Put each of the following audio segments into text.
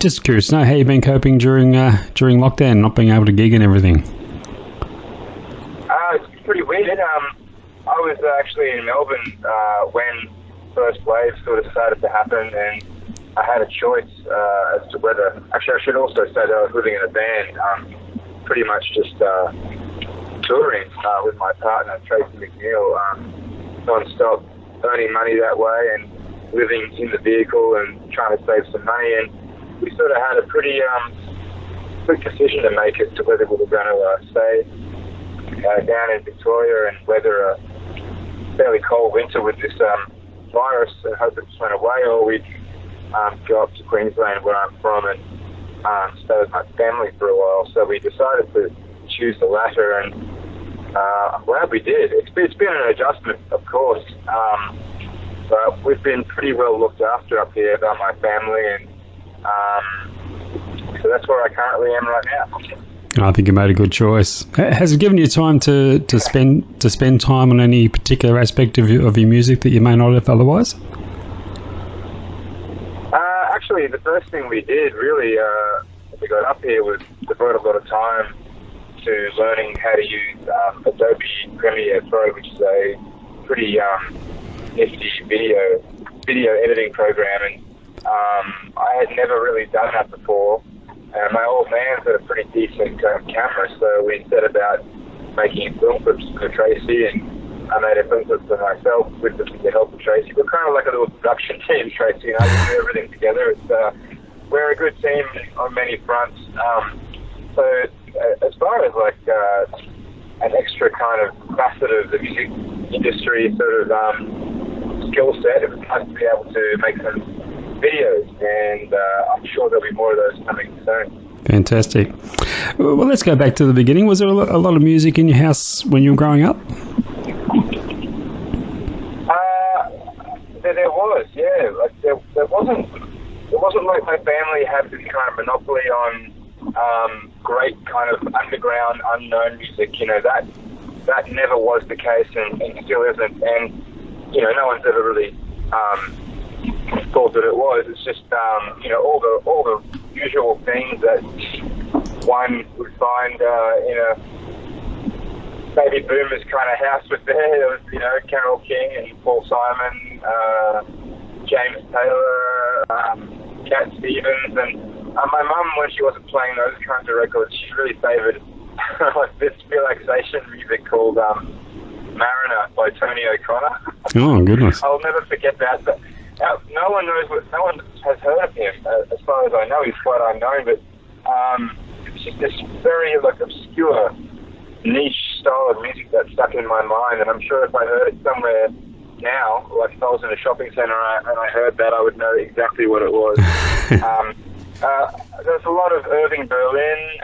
just curious to know how you've been coping during lockdown, not being able to gig and everything. It's pretty weird. I was actually in Melbourne when first wave sort of started to happen, and I had a choice as to whether... Actually, I should also say that I was living in a band, pretty much just touring with my partner, Tracy McNeil, non-stop, earning money that way and living in the vehicle and trying to save some money. And we sort of had a pretty quick decision to make as to whether we were going to stay down in Victoria and weather a fairly cold winter with this virus and hope it just went away, or we'd go up to Queensland, where I'm from, and stay with my family for a while. So we decided to choose the latter, and I'm glad we did. It's been an adjustment, of course, but we've been pretty well looked after up here by my family, and so that's where I currently am right now. I think you made a good choice. Has it given you time to spend time on any particular aspect of your music that you may not have otherwise? Actually, the first thing we did really when we got up here was devote a lot of time to learning how to use Adobe Premiere Pro, which is a pretty nifty video editing program, and I had never really done that before. My old man's got a pretty decent camera, so we set about making film clips for Tracy, and I made a film clip for myself with the help of Tracy. We're kind of like a little production team, Tracy and I. We do everything together. We're a good team on many fronts. So as far as like an extra kind of facet of the music industry sort of skill set, it was nice to be able to make some videos, and I'm sure there'll be more of those coming soon. Fantastic. Well, let's go back to the beginning. Was there a lot of music in your house when you were growing up? There was, yeah. Like there wasn't like my family had this kind of monopoly on great kind of underground, unknown music. You know, that never was the case, and still isn't. And you know, no one's ever really thought that it was. It's just you know, all the usual things that one would find in a baby boomers kind of house was there. There was, you know, Carole King and Paul Simon, James Taylor, Cat Stevens, and my mum, when she wasn't playing those kinds of records, she really favoured like this relaxation music called Mariner by Tony O'Connor. Oh, goodness. I'll never forget that. But no one has heard of him. As far as I know, he's quite unknown, but it's just this very like obscure niche style of music that stuck in my mind, and I'm sure if I heard it somewhere now, like if I was in a shopping centre and I heard that, I would know exactly what it was. There's a lot of Irving Berlin.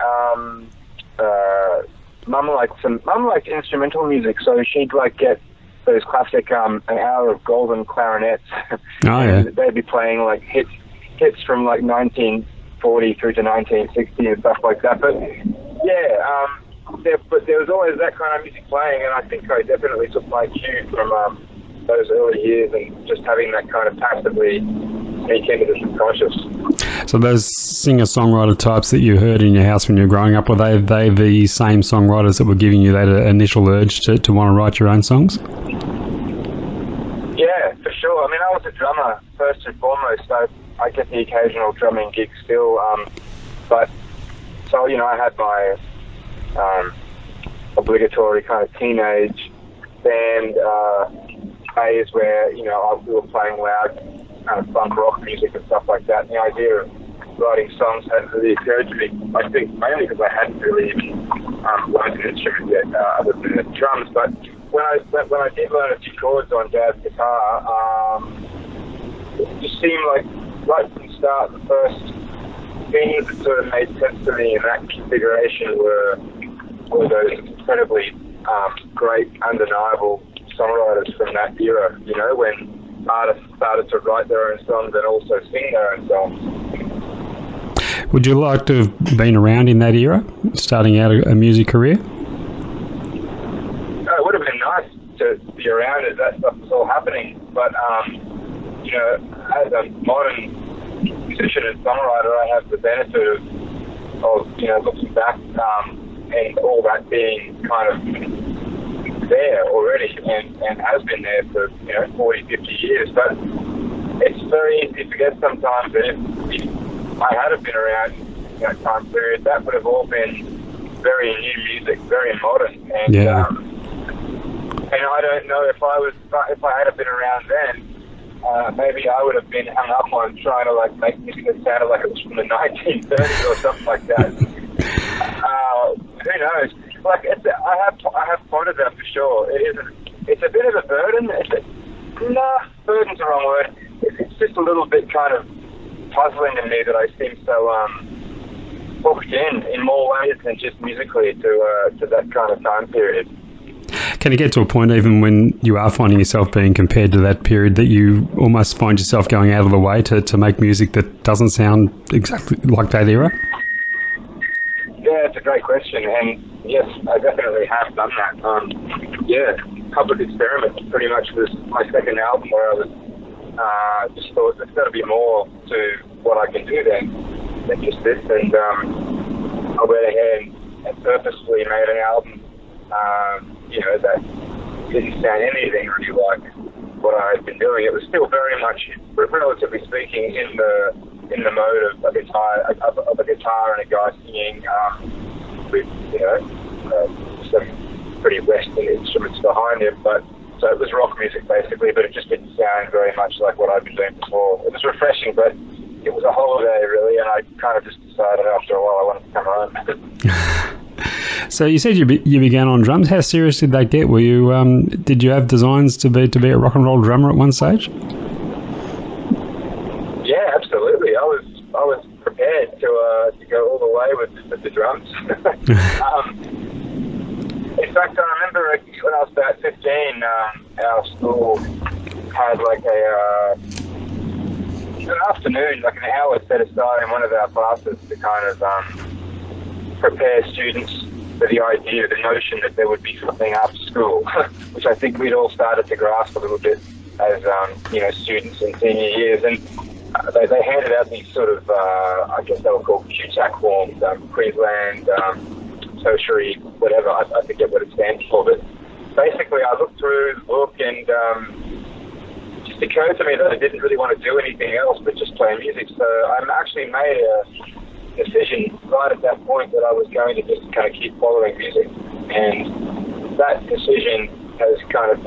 Mum liked instrumental music, so she'd like get those classic An Hour of Golden clarinets. Oh, yeah. They'd be playing like hits from like 1940 through to 1960 and stuff like that. But yeah, but there was always that kind of music playing, and I think I definitely took my cue from those early years and just having that kind of passively sneak into the subconscious. So those singer-songwriter types that you heard in your house when you were growing up, were they the same songwriters that were giving you that initial urge to want to write your own songs? Yeah, for sure. I mean, I was a drummer first and foremost, so I get the occasional drumming gig still. But so, you know, I had my obligatory kind of teenage band phase where, you know, we were playing loud kind of punk rock music and stuff like that. And the idea of writing songs hadn't really occurred to me. I think mainly because I hadn't really even learned an instrument yet, other than the drums. But when I did learn a few chords on Dad's guitar, it just seemed like right from the start, the first things that sort of made sense to me in that configuration were those incredibly great, undeniable songwriters from that era, you know, when artists started to write their own songs and also sing their own songs. Would you like to have been around in that era, starting out a music career? It would have been nice to be around as that stuff was all happening, but, you know, as a modern musician and songwriter, I have the benefit of looking back and all that being kind of there already and has been there for 40, 50 years. But it's very easy to forget sometimes that if I had been around in that time period, that would have all been very new music, very modern, and I don't know if I had been around then, maybe I would have been hung up on trying to make music that sounded like it was from the 1930s or something like that. Who knows? I have pondered that for sure. It's a bit of a burden. Burden's the wrong word. It's just a little bit kind of puzzling to me that I seem so booked in more ways than just musically to that kind of time period. Can you get to a point even when you are finding yourself being compared to that period that you almost find yourself going out of the way to make music that doesn't sound exactly like that era? Yeah, it's a great question, and yes, I definitely have done that. Public Experiment pretty much was my second album where I was just thought there's got to be more to what I can do than just this, and I went ahead and purposefully made an album that didn't sound anything really like what I had been doing. It was still very much, relatively speaking, in the mode of a guitar and a guy singing with some pretty Western instruments behind him. But so it was rock music basically, but it just didn't sound very much like what I'd been doing before. It was refreshing, but it was a holiday really, and I kind of just decided after a while I wanted to come home. So you said you began on drums. How serious did that get? Were you did you have designs to be a rock and roll drummer at one stage? Yeah, absolutely. I was prepared to go all the way with the drums. In fact, I remember when I was about 15, our school had an afternoon, an hour set aside in one of our classes to kind of prepare students for the idea, the notion that there would be something after school, which I think we'd all started to grasp a little bit as students in senior years. And they handed out these sort of, I guess they were called QTAC forms, Queensland Tertiary, whatever, I forget what it stands for, but basically I looked through the book and it just occurred to me that I didn't really want to do anything else but just play music. So I actually made a decision right at that point that I was going to just kind of keep following music, and that decision has kind of,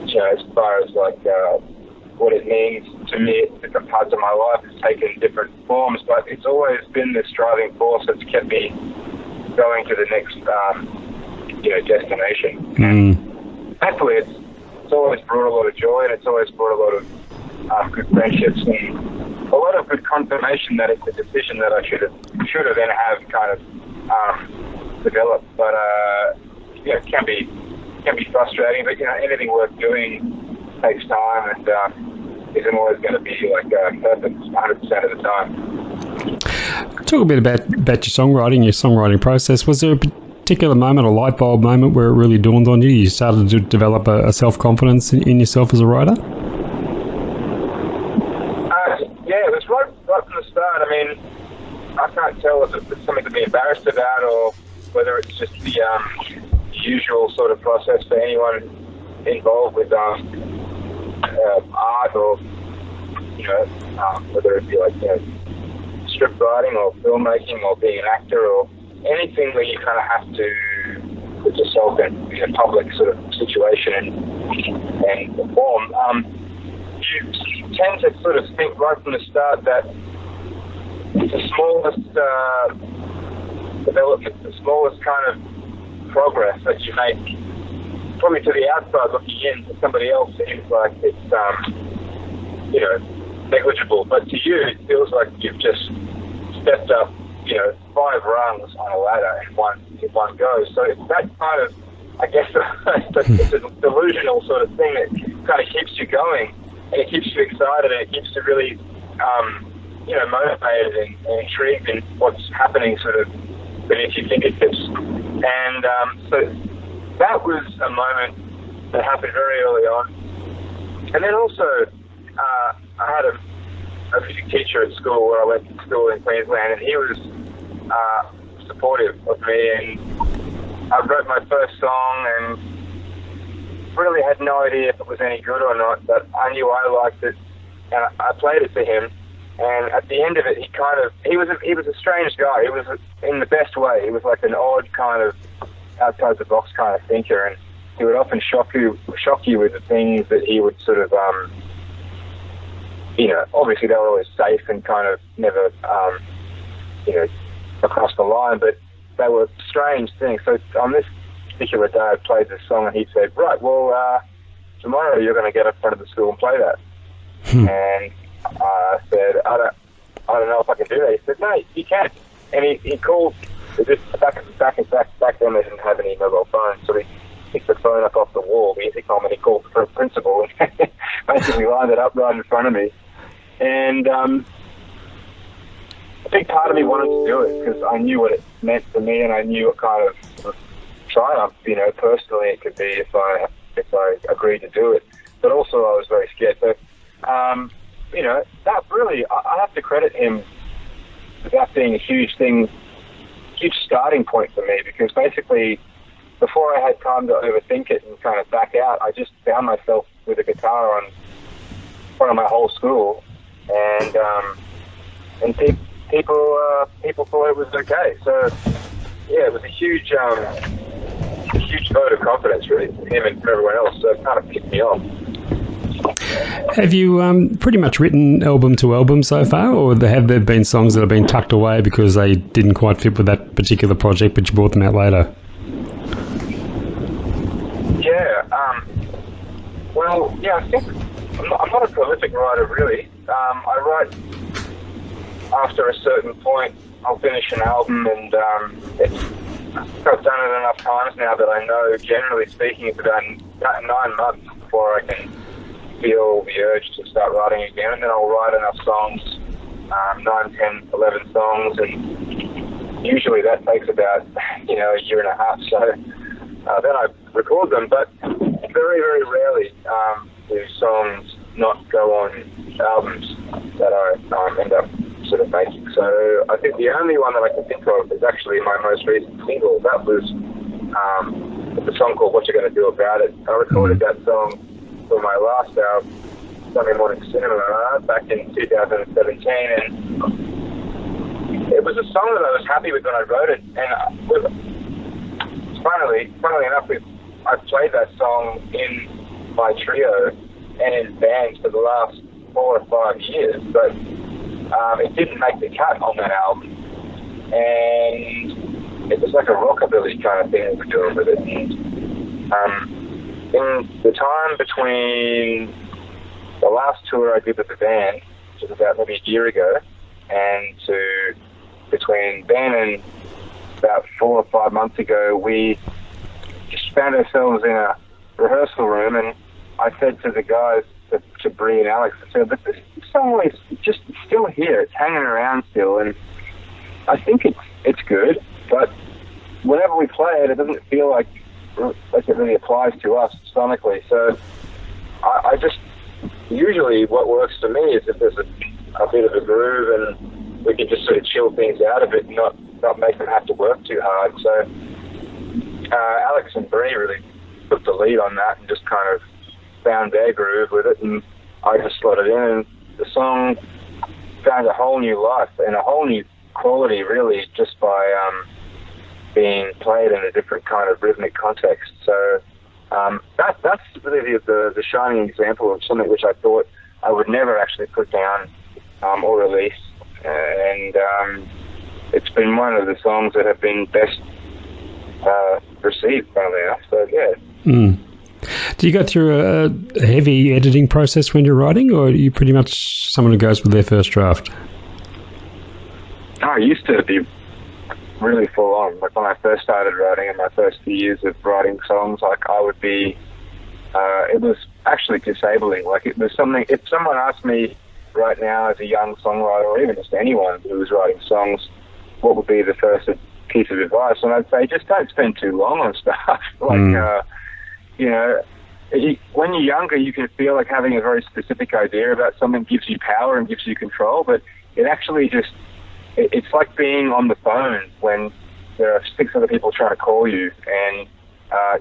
as far as what it means to me at different parts of my life, has taken different forms, but it's always been this driving force that's kept me going to the next destination. And thankfully it's always brought a lot of joy, and it's always brought a lot of good friendships and a lot of good confirmation that it's a decision that I should have then have kind of developed. But it can be frustrating. But anything worth doing takes time, and isn't always going to be perfect 100% of the time. Talk a bit about your songwriting process. Was there a particular moment, a light bulb moment, where it really dawned on you? You started to develop a self-confidence in yourself as a writer? Yeah, it was right from the start. I mean, I can't tell if it's something to be embarrassed about or whether it's just the usual sort of process for anyone involved with art, or whether it be script writing or filmmaking or being an actor or anything where you kind of have to put yourself in a public sort of situation and perform. You tend to sort of think right from the start that the smallest development, the smallest kind of progress that you make, probably to the outside looking in, to somebody else seems like it's negligible, but to you it feels like you've just stepped up 5 rungs on a ladder in one go. So it's that kind of, I guess, it's a delusional sort of thing that kind of keeps you going, and it keeps you excited, and it keeps you really motivated and intrigued in what's happening sort of beneath your fingertips. And so that was a moment that happened very early on. And then also I had a music teacher at school where I went to school in Queensland, and he was supportive of me, and I wrote my first song and really had no idea if it was any good or not, but I knew I liked it, and I played it to him. And at the end of it, he was a strange guy. He was, in the best way, he was like an odd kind of outside the box kind of thinker, and he would often shock you with the things that he would sort of, obviously they were always safe and kind of never, across the line, but they were strange things. So on this particular day, I played this song, and he said, right, well, tomorrow you're going to get up front of the school and play that. And I said, I don't know if I can do that. He said, no, you can. And he called, back then they didn't have any mobile phones, so he picked the phone up off the wall, the intercom, and he called the principal and basically lined it up right in front of me. And a big part of me wanted to do it because I knew what it meant to me, and I knew what kind of triumph, personally it could be if I agreed to do it. But also I was very scared. So, that really, I have to credit him for that being a huge starting point for me, because basically before I had time to overthink it and kind of back out, I just found myself with a guitar on front of my whole school, and people thought it was okay. So yeah, it was a huge vote of confidence really from him and from everyone else. So it kind of kicked me off. Have you pretty much written album to album so far, or have there been songs that have been tucked away because they didn't quite fit with that particular project, but you brought them out later? I think I'm not a prolific writer really. I write after a certain point. I'll finish an album, and I've done it enough times now that I know, generally speaking, it's about 9 months before I can feel the urge to start writing again, and then I'll write enough songs, 9, 10, 11 songs, and usually that takes about, a year and a half, so then I record them, but very, very rarely do songs not go on albums that I end up sort of making. So I think the only one that I can think of is actually my most recent single. That was the song called What You're Gonna Do About It. I recorded that song for my last album, Sunday Morning Cinema, back in 2017, and it was a song that I was happy with when I wrote it, and funnily enough, I've played that song in my trio and in bands for the last 4 or 5 years, but it didn't make the cut on that album, and it was like a rockabilly kind of thing we were doing with it. And, in the time between the last tour I did with the band, which was about maybe a year ago, and between then and about 4 or 5 months ago, we just found ourselves in a rehearsal room, and I said to the guys, to Bree and Alex, I said, but this song is just still here, it's hanging around still, and I think it's good, but whenever we play it, it doesn't feel like it really applies to us sonically. So I just, usually what works for me is if there's a bit of a groove and we can just sort of chill things out of it and not make them have to work too hard. So Alex and Bree really took the lead on that and just kind of found their groove with it, and I just slotted in, and the song found a whole new life and a whole new quality really just by being played in a different kind of rhythmic context. So that's really the shining example of something which I thought I would never actually put down or release, and it's been one of the songs that have been best received, funnily enough. So yeah. Do you go through a heavy editing process when you're writing, or are you pretty much someone who goes with their first draft? I used to be really full on. Like when I first started writing, in my first few years of writing songs, like I would be, it was actually disabling. Like it was something, if someone asked me right now as a young songwriter, or even just anyone who was writing songs, what would be the first piece of advice? And I'd say, just don't spend too long on stuff. when you're younger, you can feel like having a very specific idea about something gives you power and gives you control, but it actually it's like being on the phone when there are 6 other people trying to call you and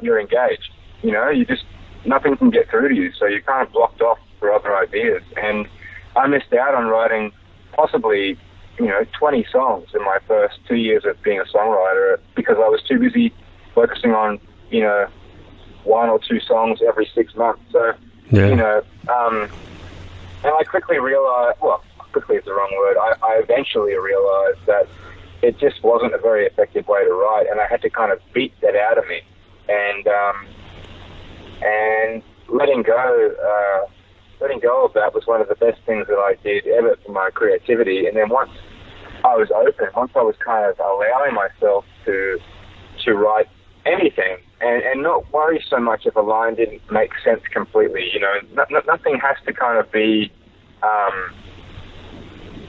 you're engaged. Nothing can get through to you, so you're kind of blocked off for other ideas. And I missed out on writing possibly 20 songs in my first 2 years of being a songwriter because I was too busy focusing on 1 or 2 songs every 6 months. So and I quickly realized, well, quickly is the wrong word, I eventually realized that it just wasn't a very effective way to write, and I had to kind of beat that out of me. And letting go of that was one of the best things that I did ever for my creativity. And then once I was open, once I was kind of allowing myself to write anything and not worry so much if a line didn't make sense completely. Nothing has to kind of be,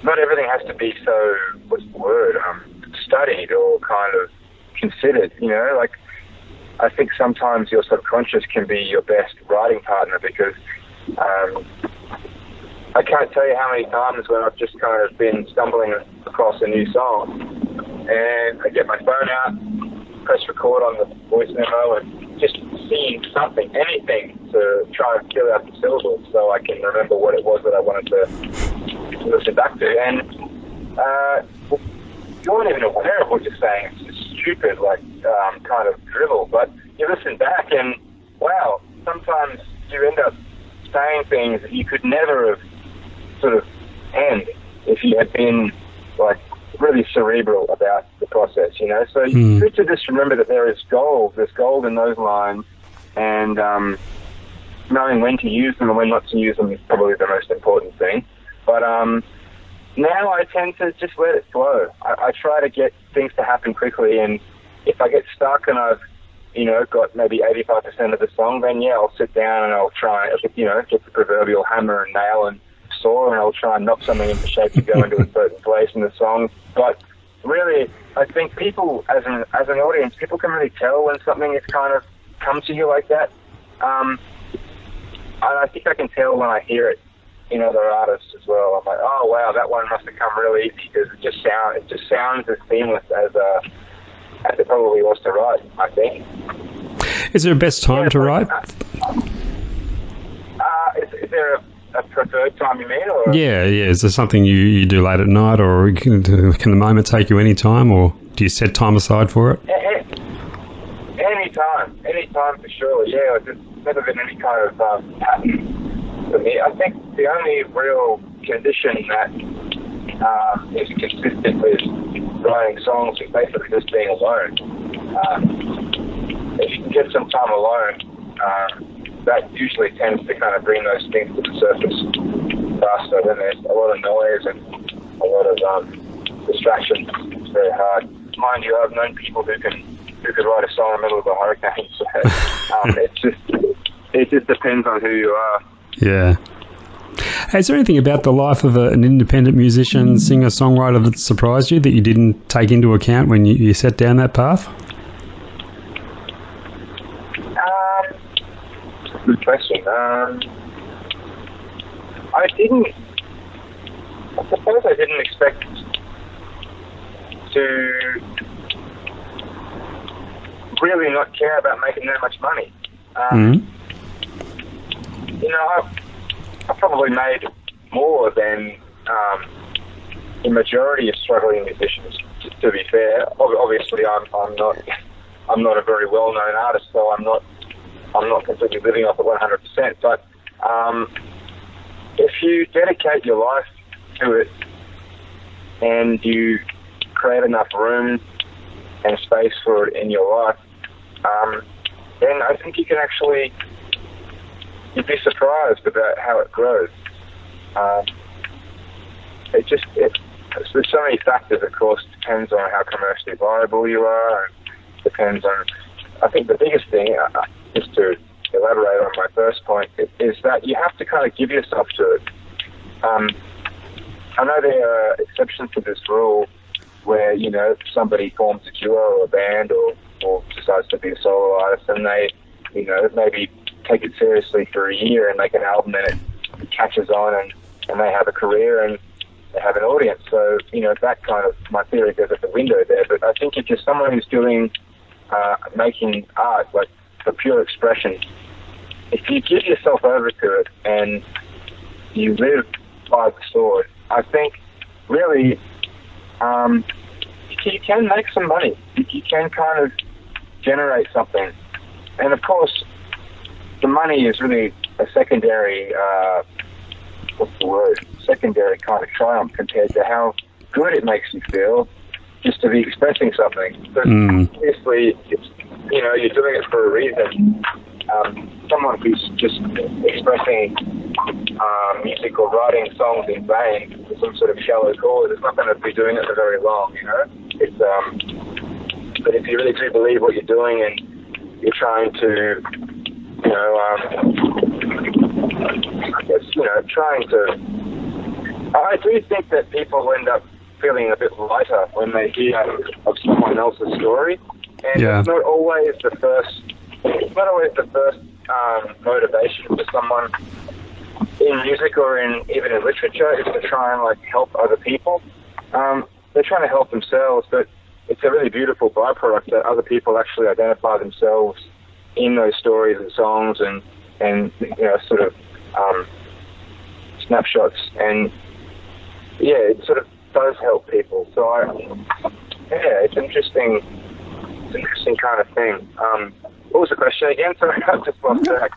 not everything has to be so, what's the word, studied or kind of considered, like I think sometimes your subconscious can be your best writing partner because I can't tell you how many times when I've just kind of been stumbling across a new song and I get my phone out, press record on the voice memo and just seeing something, anything to try and fill out the syllables so I can remember what it was that I wanted to listen back to. And you weren't even aware of what you're saying. It's just stupid, like kind of drivel. But you listen back and, wow, sometimes you end up saying things that you could never have sort of penned if you had been, like, really cerebral about the process, So you need to just remember that there is gold. There's gold in those lines, and knowing when to use them and when not to use them is probably the most important thing. But now I tend to just let it flow. I try to get things to happen quickly, and if I get stuck and I've, got maybe 85% of the song, then yeah, I'll sit down and I'll try, get the proverbial hammer and nail and saw, and I'll try and knock something into shape to go into a certain place in the song. But really, I think people, as an audience, people can really tell when something has kind of come to you like that. And I think I can tell when I hear it in other artists as well. I'm like, oh wow, that one must have come really easy because it just sounds as seamless as it probably was to write, I think. Is there a best time to write? Is there a preferred time you mean? Or? Yeah. Is there something you do late at night, or can the moment take you any time, or do you set time aside for it? Any time for sure. Yeah, there's never been any kind of pattern for me. I think the only real condition that is consistent with writing songs is basically just being alone. If you can get some time alone, that usually tends to kind of bring those things to the surface faster. When there's a lot of noise and a lot of distractions, it's very hard. Mind you, I've known people who could write a song in the middle of a hurricane. So it just depends on who you are. Yeah. Hey, is there anything about the life of an independent musician, singer, songwriter that surprised you that you didn't take into account when you set down that path? Good question. I suppose I didn't expect to really not care about making that much money. I probably made more than the majority of struggling musicians. To be fair, obviously I'm not a very well-known artist, so I'm not completely living off it 100%. But if you dedicate your life to it and you create enough room and space for it in your life, then I think you can actually, you'd be surprised about how it grows. There's so many factors, of course. It depends on how commercially viable you are, and depends on, I think the biggest thing, just to elaborate on my first point, is that you have to kind of give yourself to it. I know there are exceptions to this rule where, somebody forms a duo or a band or decides to be a solo artist, and they, maybe take it seriously for a year and make an album, and it catches on, and they have a career and they have an audience. So, that kind of, my theory goes out the window there. But I think if you're someone who's doing, making art, like for pure expression, if you give yourself over to it and you live by the sword, I think really you can make some money. You can kind of generate something. And of course, the money is really a secondary, secondary kind of triumph compared to how good it makes you feel just to be expressing something. But obviously, it's, you're doing it for a reason. Someone who's just expressing music or writing songs in vain for some sort of shallow cause is not going to be doing it for very long, It's, but if you really do believe what you're doing and you're trying to, I do think that people end up feeling a bit lighter when they hear of someone else's story, and it's not always the first motivation for someone in music or even in literature is to try and help other people. They're trying to help themselves, but it's a really beautiful byproduct that other people actually identify themselves in those stories and songs and sort of snapshots, and it sort of does help people. So it's interesting. It's an interesting kind of thing. What was the question again? Sorry, I've just lost track.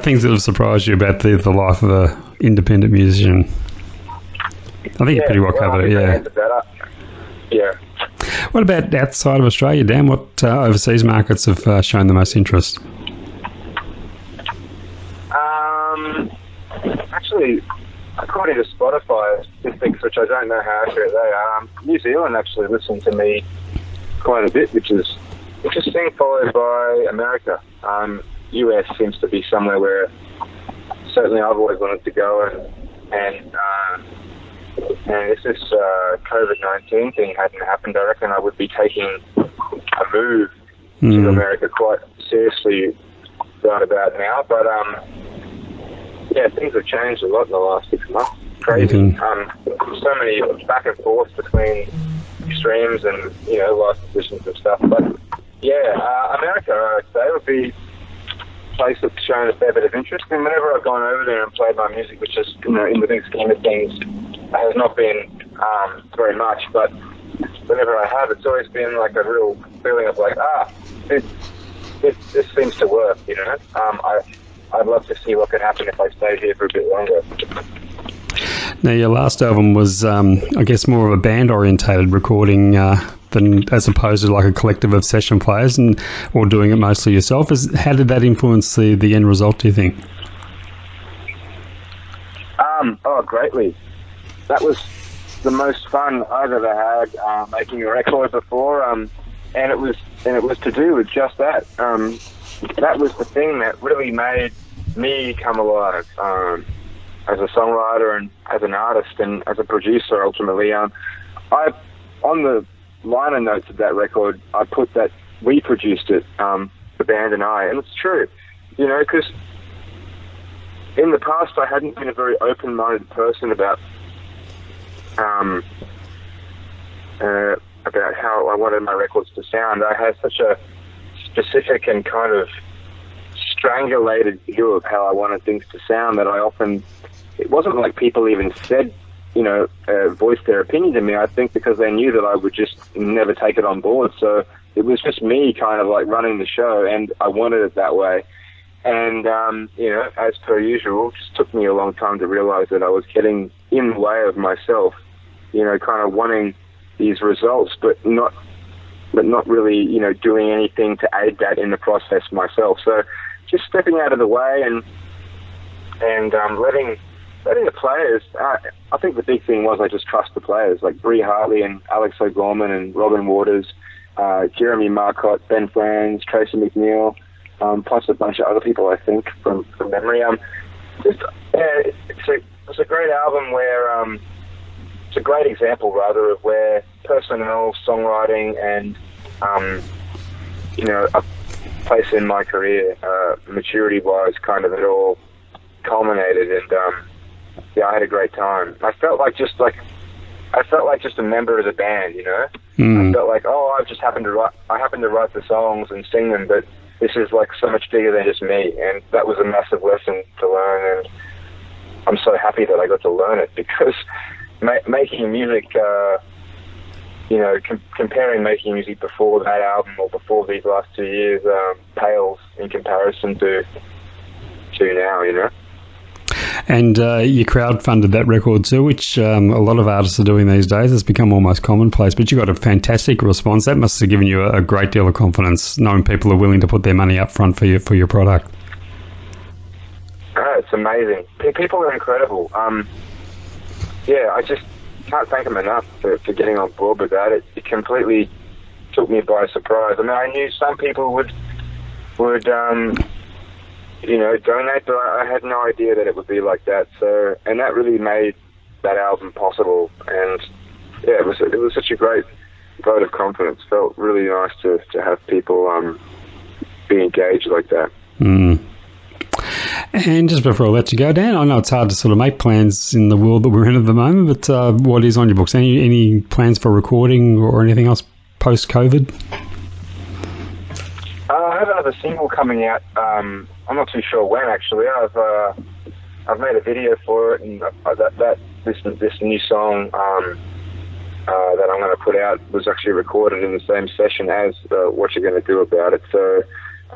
Things that have surprised you about the life of an independent musician. I think you pretty well covered it. Yeah. What about outside of Australia, Dan? What overseas markets have shown the most interest? Actually, according to Spotify statistics, which I don't know how accurate they are, New Zealand actually listens to me quite a bit, which is interesting, followed by America. US seems to be somewhere where certainly I've always wanted to go, and if this COVID-19 thing hadn't happened, I reckon I would be taking a move to America quite seriously right about now. But things have changed a lot in the last 6 months. Crazy. So many back and forth between extremes and life decisions and stuff. But America, I'd say, would be a place that's shown a fair bit of interest. And whenever I've gone over there and played my music, which is in the big scheme of things has not been very much, but whenever I have, it's always been like a real feeling of this seems to work. I'd love to see what could happen if I stayed here for a bit longer. Now, your last album was, I guess, more of a band-orientated recording than as opposed to a collective of session players, or doing it mostly yourself. How did that influence the end result, do you think? Greatly. That was the most fun I've ever had making a record before, and it was to do with just that. That was the thing that really made me come alive as a songwriter and as an artist and as a producer. Ultimately, on the liner notes of that record, I put that we produced it, the band and I, and it's true, because in the past I hadn't been a very open-minded person about how I wanted my records to sound. I had such a specific and kind of strangulated view of how I wanted things to sound that it wasn't like people even said, voiced their opinion to me. I think because they knew that I would just never take it on board. So it was just me kind of running the show, and I wanted it that way. And, as per usual, it just took me a long time to realize that I was getting in the way of myself, kind of wanting these results, but not really, doing anything to aid that in the process myself. So just stepping out of the way and letting the players, I think the big thing was I just trust the players, like Bree Hartley and Alex O'Gorman and Robin Waters, Jeremy Marcotte, Ben Franz, Tracy McNeil, plus a bunch of other people, I think, from memory. It's a great album where it's a great example, rather, of where personnel, songwriting, and place in my career, maturity-wise, kind of it all culminated, and I had a great time. I felt like just a member of the band, you know. I felt like, I happened to write the songs and sing them, but this is like so much bigger than just me, and that was a massive lesson to learn, and I'm so happy that I got to learn it, because making music, comparing making music before that album or before these last 2 years pales in comparison to now, you know. And you crowdfunded that record too, which a lot of artists are doing these days. It's become almost commonplace, but you got a fantastic response. That must have given you a great deal of confidence, knowing people are willing to put their money up front for your product. It's amazing. People are incredible. I just can't thank them enough for getting on board with that. It completely took me by surprise. I mean, I knew some people would donate, but I had no idea that it would be like that. So, and that really made that album possible. And yeah, it was such a great vote of confidence. Felt really nice to have people be engaged like that. And just before I let you go, Dan, I know it's hard to sort of make plans in the world that we're in at the moment, but what is on your books? Any plans for recording or anything else post-COVID? I have another single coming out. I'm not too sure when, actually. I've made a video for it, and this new song that I'm going to put out was actually recorded in the same session as What You're Going to Do About It. So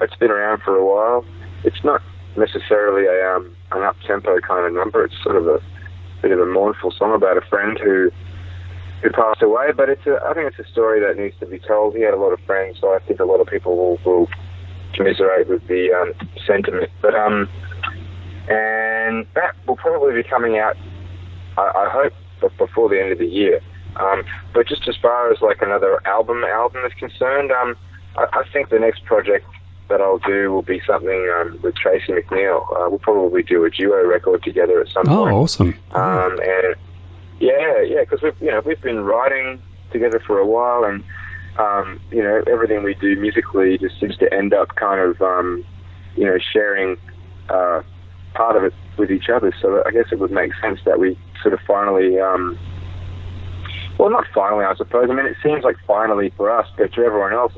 it's been around for a while. It's not necessarily an up-tempo kind of number. It's sort of a bit of a mournful song about a friend who passed away, but I think it's a story that needs to be told. He had a lot of friends, so I think a lot of people will commiserate with the sentiment. But and that will probably be coming out, I hope, before the end of the year. But just as far as like another album is concerned, I think the next project that I'll do will be something with Tracy McNeil. We'll probably do a duo record together at some point. Oh, awesome! And yeah, because we've been writing together for a while, and everything we do musically just seems to end up kind of sharing part of it with each other. So I guess it would make sense that we sort of finally, well, not finally, I suppose. I mean, it seems like finally for us, but to everyone else,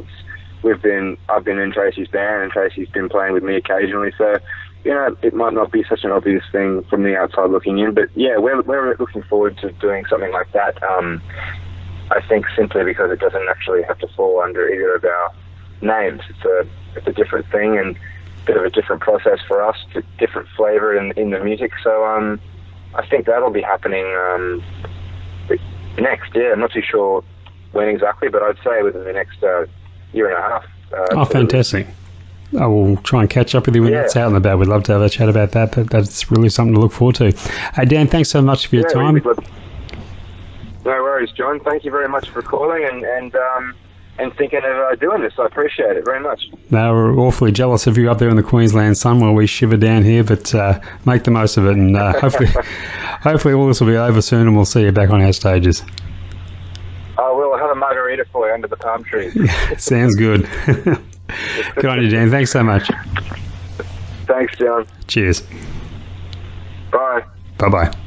I've been in Tracy's band, and Tracy's been playing with me occasionally. So, it might not be such an obvious thing from the outside looking in, but yeah, we're looking forward to doing something like that. I think simply because it doesn't actually have to fall under either of our names. It's a different thing and a bit of a different process for us, a different flavor in the music. So I think that'll be happening next. Yeah, I'm not too sure when exactly, but I'd say within the next year and a half. Fantastic. I will try and catch up with you when that's out and about. We'd love to have a chat about that. That's really something to look forward to. Hey, Dan, thanks so much for your time. No worries, John. Thank you very much for calling and thinking of doing this. I appreciate it very much. No, we're awfully jealous of you up there in the Queensland sun while we shiver down here, but make the most of it, and hopefully all this will be over soon and we'll see you back on our stages. We'll have a margarita for you under the palm trees. Sounds good. Good on you, Dan. Thanks so much. Thanks, John. Cheers. Bye. Bye-bye.